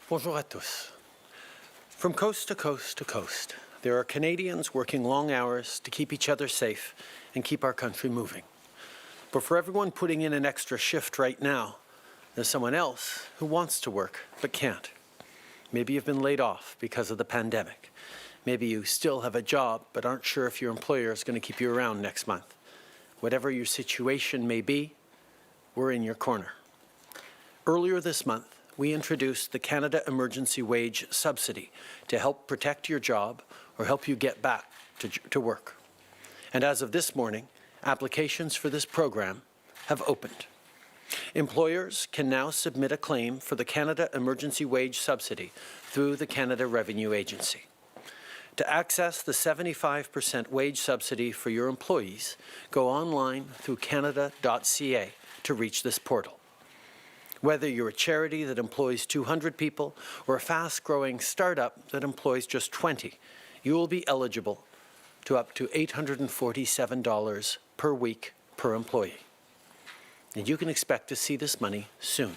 Bonjour à tous. From coast to coast to coast, there are Canadians working long hours to keep each other safe and keep our country moving. But for everyone putting in an extra shift right now, there's someone else who wants to work but can't. Maybe you've been laid off because of the pandemic. Maybe you still have a job but aren't sure if your employer is going to keep you around next month. Whatever your situation may be, we're in your corner. Earlier this month, we introduced the Canada Emergency Wage Subsidy to help protect your job or help you get back to work. And as of this morning, applications for this program have opened. Employers can now submit a claim for the Canada Emergency Wage Subsidy through the Canada Revenue Agency. To access the 75% wage subsidy for your employees, go online through canada.ca to reach this portal. Whether you're a charity that employs 200 people or a fast-growing startup that employs just 20, you will be eligible to up to $847 per week per employee. And you can expect to see this money soon.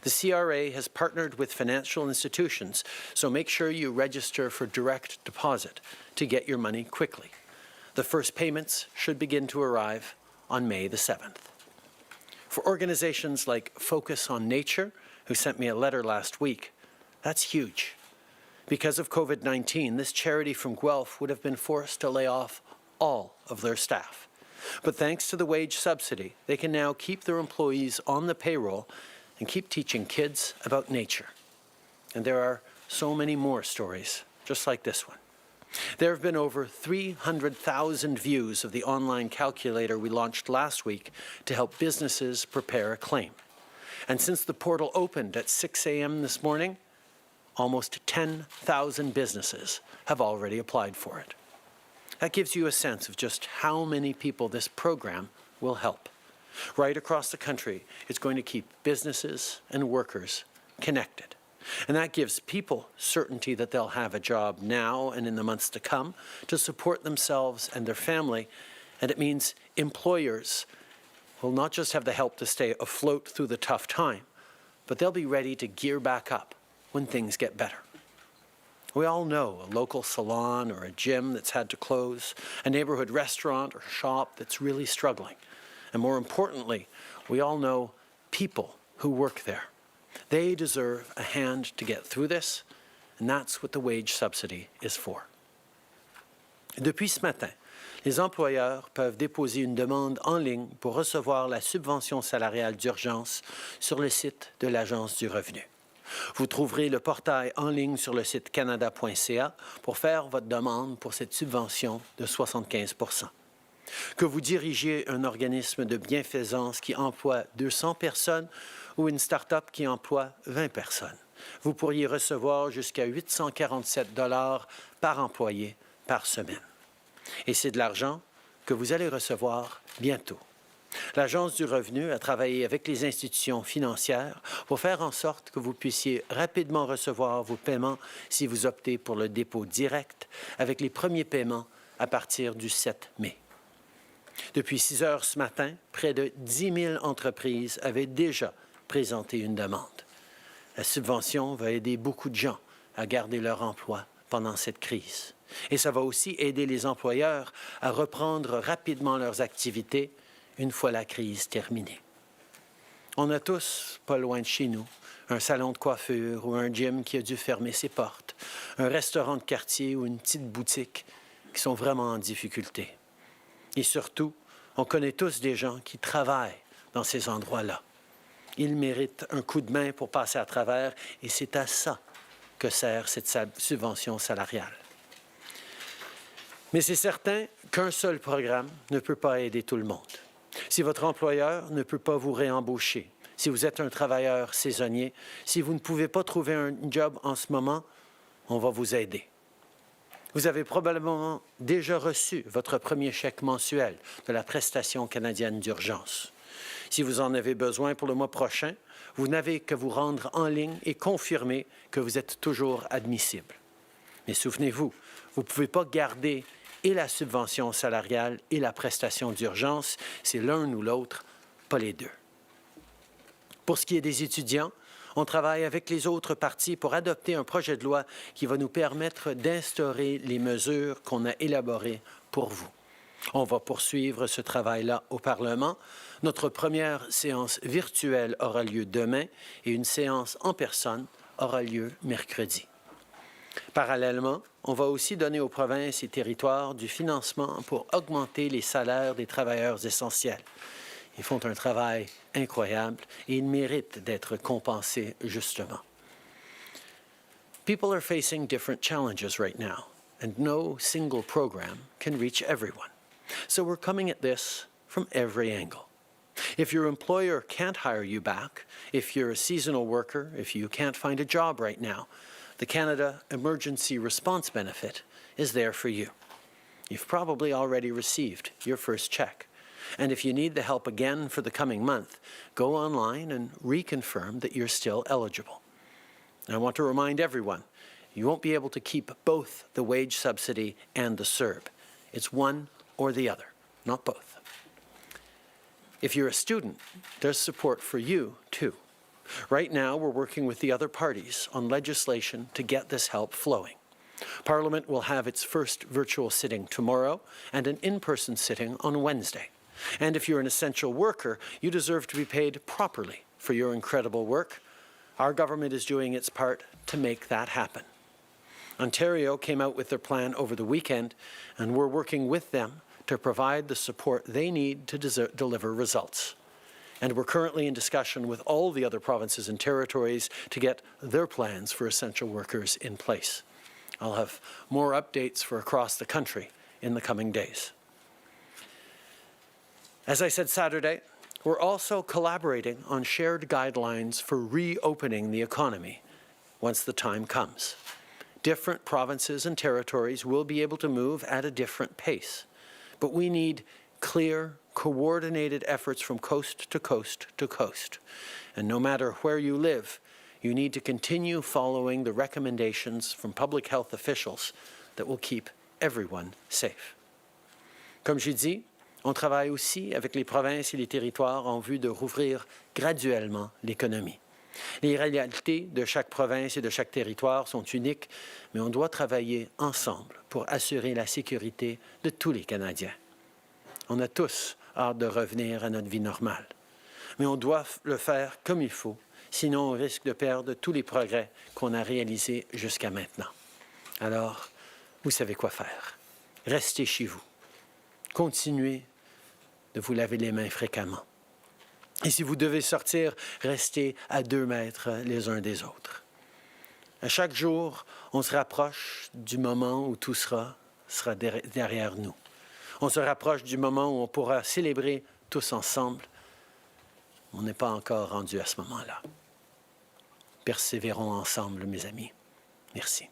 The CRA has partnered with financial institutions, so make sure you register for direct deposit to get your money quickly. The first payments should begin to arrive on May the 7th. For organizations like Focus on Nature, who sent me a letter last week, that's huge. Because of COVID-19, this charity from Guelph would have been forced to lay off all of their staff. But thanks to the wage subsidy, they can now keep their employees on the payroll and keep teaching kids about nature. And there are so many more stories, just like this one. There have been over 300,000 views of the online calculator we launched last week to help businesses prepare a claim. And since the portal opened at 6 a.m. this morning, almost 10,000 businesses have already applied for it. That gives you a sense of just how many people this program will help. Right across the country, it's going to keep businesses and workers connected. And that gives people certainty that they'll have a job now and in the months to come to support themselves and their family. And it means employers will not just have the help to stay afloat through the tough time, but they'll be ready to gear back up when things get better. We all know a local salon or a gym that's had to close, a neighborhood restaurant or shop that's really struggling. And more importantly, we all know people who work there. They deserve a hand to get through this, and that's what the wage subsidy is for. Depuis ce matin, les employeurs peuvent déposer une demande en ligne pour recevoir la subvention salariale d'urgence sur le site de l'Agence du revenu. Vous trouverez le portail en ligne sur le site canada.ca pour faire votre demande pour cette subvention de 75 %. Que vous dirigiez un organisme de bienfaisance qui emploie 200 personnes ou une start-up qui emploie 20 personnes, vous pourriez recevoir jusqu'à 847 $ par employé par semaine. Et c'est de l'argent que vous allez recevoir bientôt. L'Agence du revenu a travaillé avec les institutions financières pour faire en sorte que vous puissiez rapidement recevoir vos paiements si vous optez pour le dépôt direct, avec les premiers paiements à partir du 7 mai. Depuis 6 heures ce matin, près de 10 000 entreprises avaient déjà présenté une demande. La subvention va aider beaucoup de gens à garder leur emploi pendant cette crise. Et ça va aussi aider les employeurs à reprendre rapidement leurs activités une fois la crise terminée. On a tous, pas loin de chez nous, un salon de coiffure ou un gym qui a dû fermer ses portes, un restaurant de quartier ou une petite boutique qui sont vraiment en difficulté. Et surtout, on connaît tous des gens qui travaillent dans ces endroits-là. Ils méritent un coup de main pour passer à travers et c'est à ça que sert cette subvention salariale. Mais c'est certain qu'un seul programme ne peut pas aider tout le monde. Si votre employeur ne peut pas vous réembaucher, si vous êtes un travailleur saisonnier, si vous ne pouvez pas trouver un job en ce moment, on va vous aider. Vous avez probablement déjà reçu votre premier chèque mensuel de la prestation canadienne d'urgence. Si vous en avez besoin pour le mois prochain, vous n'avez qu'à vous rendre en ligne et confirmer que vous êtes toujours admissible. Mais souvenez-vous, vous ne pouvez pas garder et la subvention salariale et la prestation d'urgence, c'est l'un ou l'autre, pas les deux. Pour ce qui est des étudiants, On travaille avec les autres partis pour adopter un projet de loi qui va nous permettre d'instaurer les mesures qu'on a élaborées pour vous. On va poursuivre ce travail-là au Parlement. Notre première séance virtuelle aura lieu demain et une séance en personne aura lieu mercredi. Parallèlement, on va aussi donner aux provinces et territoires du financement pour augmenter les salaires des travailleurs essentiels. Ils font un travail incroyable et ils méritent d'être compensés justement. People are facing different challenges right now, and no single program can reach everyone. So we're coming at this from every angle. If your employer can't hire you back, if you're a seasonal worker, if you can't find a job right now, the Canada Emergency Response Benefit is there for you. You've probably already received your first check. And if you need the help again for the coming month, go online and reconfirm that you're still eligible. And I want to remind everyone, you won't be able to keep both the wage subsidy and the CERB. It's one or the other, not both. If you're a student, there's support for you, too. Right now, we're working with the other parties on legislation to get this help flowing. Parliament will have its first virtual sitting tomorrow and an in-person sitting on Wednesday. And if you're an essential worker, you deserve to be paid properly for your incredible work. Our government is doing its part to make that happen. Ontario came out with their plan over the weekend, and we're working with them to provide the support they need to deliver results. And we're currently in discussion with all the other provinces and territories to get their plans for essential workers in place. I'll have more updates for across the country in the coming days. As I said Saturday, we're also collaborating on shared guidelines for reopening the economy once the time comes. Different provinces and territories will be able to move at a different pace, but we need clear, coordinated efforts from coast to coast to coast. And no matter where you live, you need to continue following the recommendations from public health officials that will keep everyone safe. Comme j'ai dit, on travaille aussi avec les provinces et les territoires en vue de rouvrir graduellement l'économie. Les réalités de chaque province et de chaque territoire sont uniques, mais on doit travailler ensemble pour assurer la sécurité de tous les Canadiens. On a tous hâte de revenir à notre vie normale, mais on doit le faire comme il faut, sinon on risque de perdre tous les progrès qu'on a réalisés jusqu'à maintenant. Alors, vous savez quoi faire. Restez chez vous. Continuez de vous laver les mains fréquemment. Et si vous devez sortir, restez à 2 mètres les uns des autres. À chaque jour, on se rapproche du moment où tout sera derrière nous. On se rapproche du moment où on pourra célébrer tous ensemble. On n'est pas encore rendu à ce moment-là. Persévérons ensemble, mes amis. Merci.